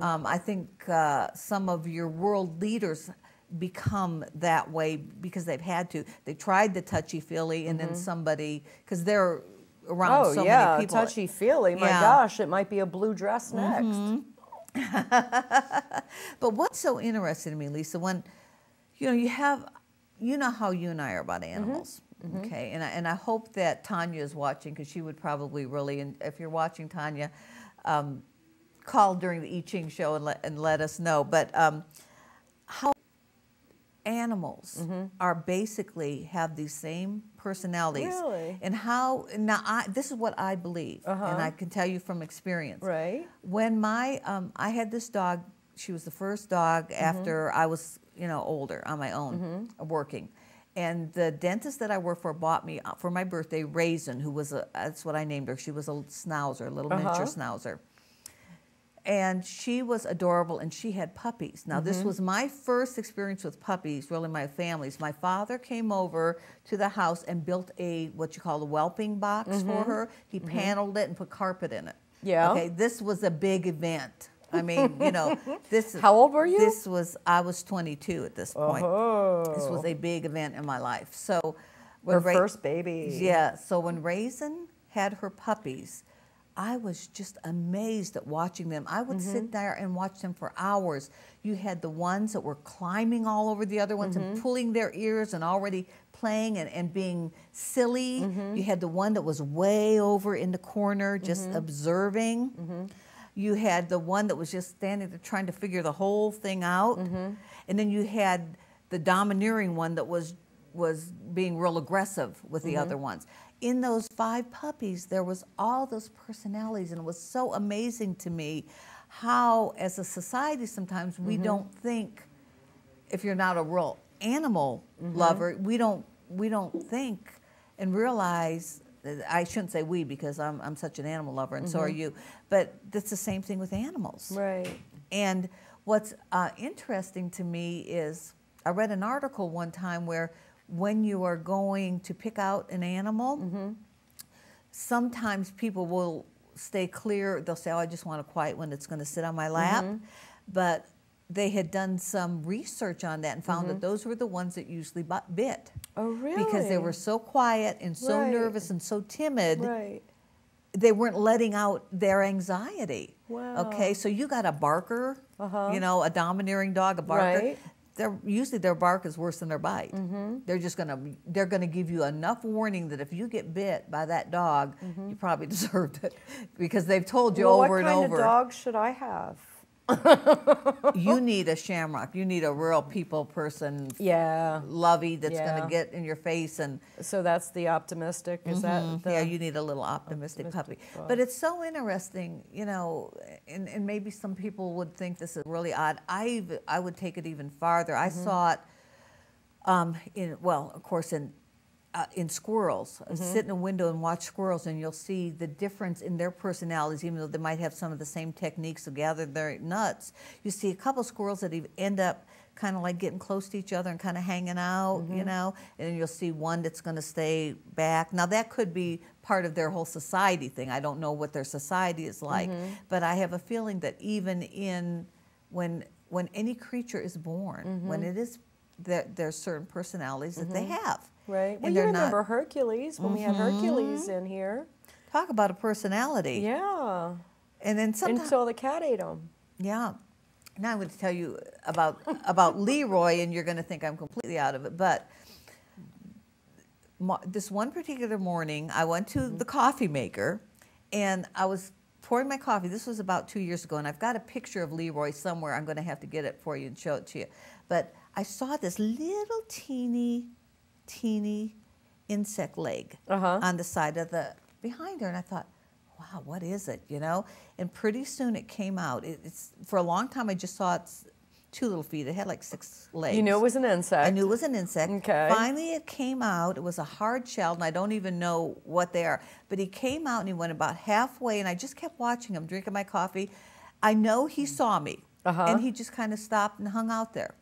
I think some of your world leaders become that way because they've had to. They tried the touchy-feely, and then somebody, because they're around so many people. Touchy-feely. My gosh, it might be a blue dress next. But what's so interesting to me, Lisa, when you have, how you and I are about animals. Okay, and I hope that Tanya is watching, because she would probably really, and if you're watching, Tanya, call during the I Ching show and let us know. But how animals are basically have these same personalities. Really? And how, now this is what I believe, and I can tell you from experience. Right. When I had this dog, she was the first dog after I was, older on my own, working. And the dentist that I worked for bought me for my birthday Raisin, who was that's what I named her. She was a schnauzer, a little miniature schnauzer. And she was adorable, and she had puppies. Now, this was my first experience with puppies, really my family's. My father came over to the house and built what you call a whelping box for her. He paneled it and put carpet in it. Yeah. Okay, this was a big event. I mean, this. How old were you? I was 22 at this point. This was a big event in my life. So, her first baby. Yeah. So when Raisin had her puppies, I was just amazed at watching them. I would sit there and watch them for hours. You had the ones that were climbing all over the other ones and pulling their ears and already playing and being silly. You had the one that was way over in the corner just observing. You had the one that was just standing there trying to figure the whole thing out. And then you had the domineering one that was being real aggressive with the other ones. In those 5 puppies, there was all those personalities, and it was so amazing to me how, as a society, sometimes we don't think, if you're not a real animal lover, we don't think and realize. I shouldn't say we, because I'm such an animal lover, and so are you. But that's the same thing with animals. Right. And what's interesting to me is I read an article one time where when you are going to pick out an animal, sometimes people will stay clear. They'll say, oh, I just want a quiet one that's going to sit on my lap. But they had done some research on that and found that those were the ones that usually bit. Oh, really? Because they were so quiet and so nervous and so timid. Right. They weren't letting out their anxiety. Wow. Okay, so you got a barker, a domineering dog, a barker. Right. Usually their bark is worse than their bite. They're gonna give you enough warning that if you get bit by that dog, you probably deserved it, because they've told you over and over. What kind of dog should I have? You need a shamrock. You need a real people person, lovey, that's gonna get in your face. And so that's the optimistic. Is that you need a little optimistic puppy. dog. But it's so interesting, and maybe some people would think this is really odd. I would take it even farther. I saw it in squirrels. Sit in a window and watch squirrels, and you'll see the difference in their personalities, even though they might have some of the same techniques to gather their nuts. You see a couple squirrels that end up kind of like getting close to each other and kind of hanging out, and then you'll see one that's going to stay back. Now, that could be part of their whole society thing. I don't know what their society is like, but I have a feeling that even when any creature is born, when it is, there's certain personalities that they have. Right. Well, you remember Hercules, when we had Hercules in here. Talk about a personality. Yeah. And then sometimes, until the cat ate him. Yeah. Now I'm going to tell you about Leroy, and you're going to think I'm completely out of it. But this one particular morning, I went to the coffee maker, and I was pouring my coffee. This was about 2 years ago, and I've got a picture of Leroy somewhere. I'm going to have to get it for you and show it to you. But I saw this little teeny insect leg on the side of behind her, and I thought, wow, what is it, And pretty soon it came out. It's for a long time I just saw its 2 little feet. It had like 6 legs. You knew it was an insect. I knew it was an insect. Okay. Finally it came out. It was a hard shell, and I don't even know what they are. But he came out, and he went about halfway, and I just kept watching him, drinking my coffee. I know he saw me, and he just kind of stopped and hung out there.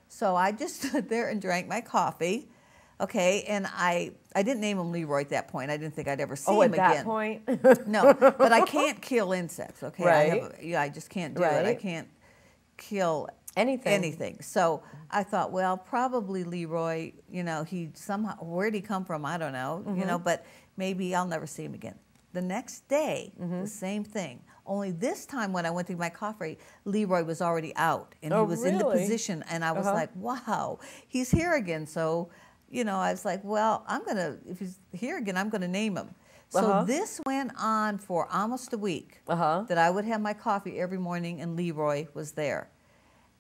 So I just stood there and drank my coffee. Okay, and I I didn't name him Leroy at that point. I didn't think I'd ever see Oh, him at that again. point? No, but I can't kill insects, okay? Right. I just can't do it. I can't kill anything. So I thought, well, probably Leroy, you know, he somehow, where'd he come from? I don't know, you know, but maybe I'll never see him again. The next day, the same thing. Only this time when I went to my coffee, Leroy was already out and he was in the position, and I was like, wow, he's here again. So, you know, I was like, well, if he's here again, I'm gonna name him. So this went on for almost a week, that I would have my coffee every morning and Leroy was there.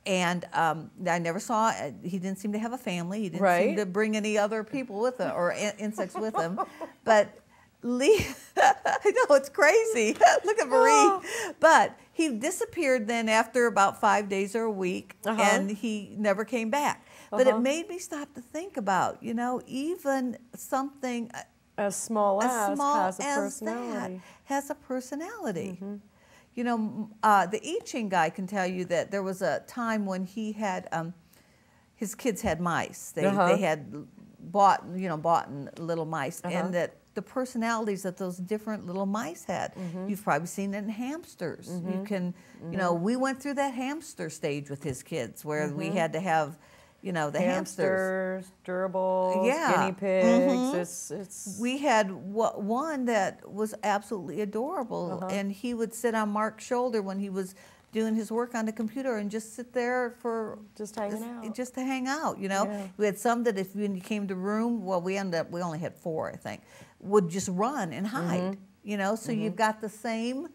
And I never saw, he didn't seem to have a family. He didn't seem to bring any other people with him or insects with him. But I know, it's crazy. Look at Marie. But he disappeared then after about 5 days or a week, and he never came back. But it made me stop to think about, you know, even something as small as has a personality. Has a personality. You know, the I Ching guy can tell you that there was a time when he had, his kids had mice. They had bought little mice, and that the personalities that those different little mice had. You've probably seen it in hamsters. You can, you know, we went through that hamster stage with his kids where we had to have, you know, the hamsters, durables, guinea pigs. We had one that was absolutely adorable, and he would sit on Mark's shoulder when he was doing his work on the computer and just sit there for just hanging out, just to hang out. You know, we had some that if when you came to room, well, we only had 4, I think, would just run and hide. You know, so you've got the same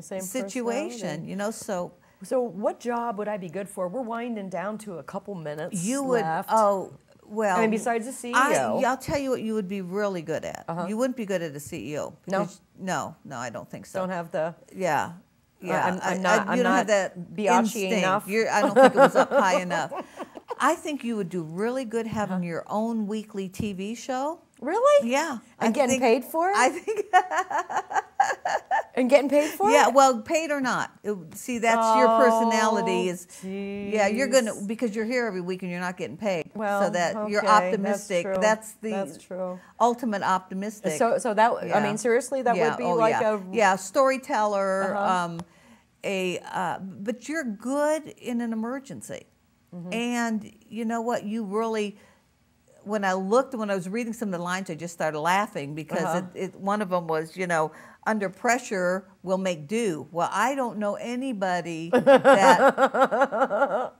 situation. You know, so. So what job would I be good for? We're winding down to a couple minutes left. Well, I mean, besides the CEO. I'll tell you what you would be really good at. You wouldn't be good at a CEO. No, I don't think so. Don't have the... Yeah. I'm not, you don't have that biatchy enough. I don't think it was up high enough. I think you would do really good having your own weekly TV show. Really? Yeah. And getting paid for it? I think. And getting paid for it? Yeah, well, paid or not. See, that's your personality is. Geez. Yeah, you're gonna, because you're here every week and you're not getting paid. Well, so that you're optimistic. That's true. That's the ultimate optimistic. So that I mean, seriously, that would be like a storyteller. But you're good in an emergency, and you know what? You really. When I was reading some of the lines, I just started laughing because one of them was, you know, under pressure will make do. Well, I don't know anybody that,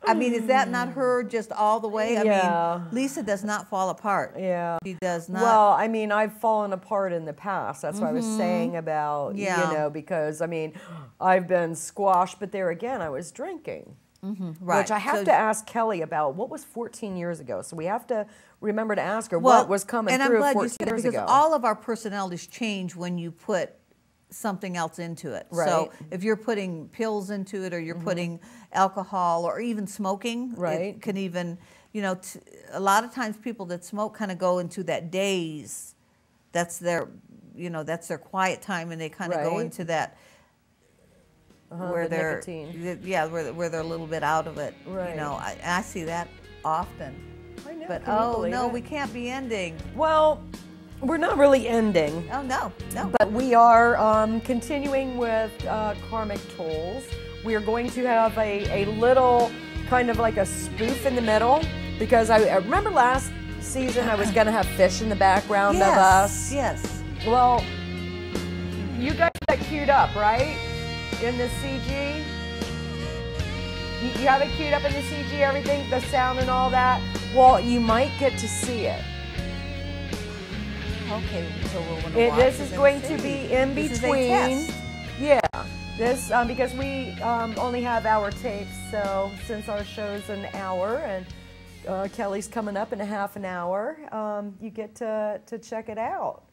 I mean, is that not her just all the way? I mean, Lisa does not fall apart. Yeah. She does not. Well, I mean, I've fallen apart in the past. That's what I was saying about, you know, because, I mean, I've been squashed, but there again, I was drinking. Right. Which I have to ask Kelly about. What was 14 years ago? So we have to remember to ask her what was coming through 14 years ago. And I'm glad you said it because all of our personalities change when you put something else into it. Right. So if you're putting pills into it or you're putting alcohol or even smoking, it can even, you know, a lot of times people that smoke kind of go into that daze. That's their, you know, that's their quiet time, and they kind of go into that. Where they're, where they're a little bit out of it. Right. You know, I see that often. I know. But we can't be ending. Well, we're not really ending. Oh no. But we are continuing with Karmic Tools. We are going to have a little kind of like a spoof in the middle, because I remember last season I was going to have fish in the background of us. Yes. Well, you guys got queued up, right? In the CG? You have it queued up in the CG, everything, the sound and all that? Well, you might get to see it. Okay, so we're going to watch this is going to be in between. Yeah, this, because we only have hour tapes, so since our show's an hour and Kelly's coming up in a half an hour, you get to check it out.